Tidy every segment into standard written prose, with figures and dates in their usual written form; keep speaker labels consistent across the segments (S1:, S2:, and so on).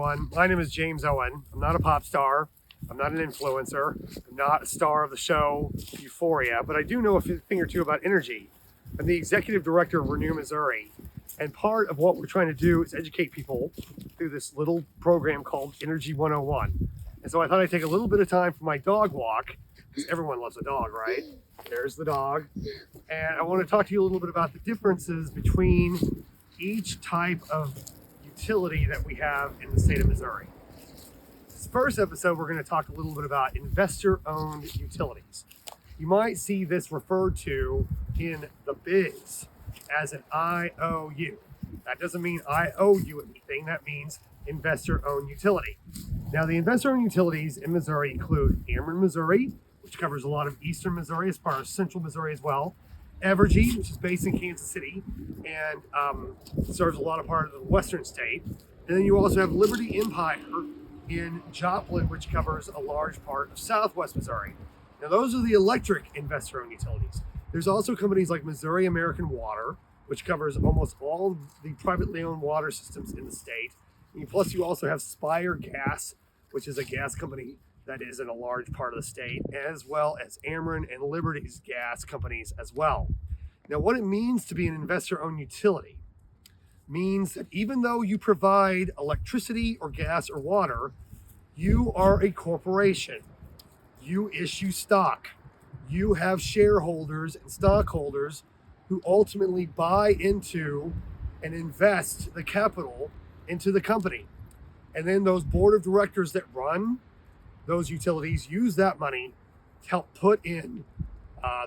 S1: everyone. My name is James Owen. I'm not a pop star. I'm not an influencer. I'm not a star of the show Euphoria, but I do know a thing or two about energy. I'm the executive director of Renew Missouri, and part of what we're trying to do is educate people through this little program called Energy 101. And so I thought I'd take a little bit of time for my dog walk, because everyone loves a dog, right? There's the dog. And I want to talk to you a little bit about the differences between each type of utility that we have in the state of Missouri. This first episode, we're going to talk a little bit about investor-owned utilities. You might see this referred to in the biz as an IOU. That doesn't mean I owe you anything. That means investor-owned utility. Now, the investor-owned utilities in Missouri include Ameren, Missouri, which covers a lot of eastern Missouri as far as central Missouri as well. Evergy, which is based in Kansas City and serves a lot of part of the western state. And then you also have Liberty Empire in Joplin, which covers a large part of southwest Missouri. Now, those are the electric investor-owned utilities. There's also companies like Missouri American Water, which covers almost all the privately owned water systems in the state. And plus, you also have Spire Gas, which is a gas company that is in a large part of the state, as well as Ameren and Liberty's gas companies as well. Now, what it means to be an investor-owned utility means that even though you provide electricity or gas or water, you are a corporation. You issue stock. You have shareholders and stockholders who ultimately buy into and invest the capital into the company. And then those board of directors that run those utilities use that money to help put in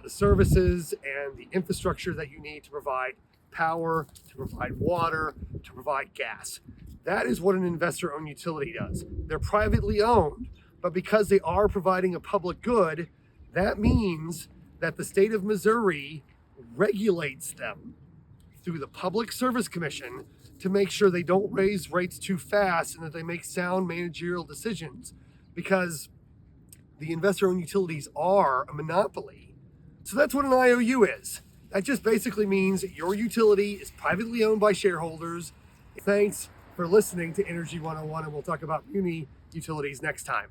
S1: the services and the infrastructure that you need to provide power, to provide water, to provide gas. That is what an investor-owned utility does. They're privately owned, but because they are providing a public good, that means that the state of Missouri regulates them through the Public Service Commission to make sure they don't raise rates too fast and that they make sound managerial decisions, because the investor-owned utilities are a monopoly. So that's what an IOU is. That just basically means that your utility is privately owned by shareholders. Thanks for listening to Energy 101, and we'll talk about muni utilities next time.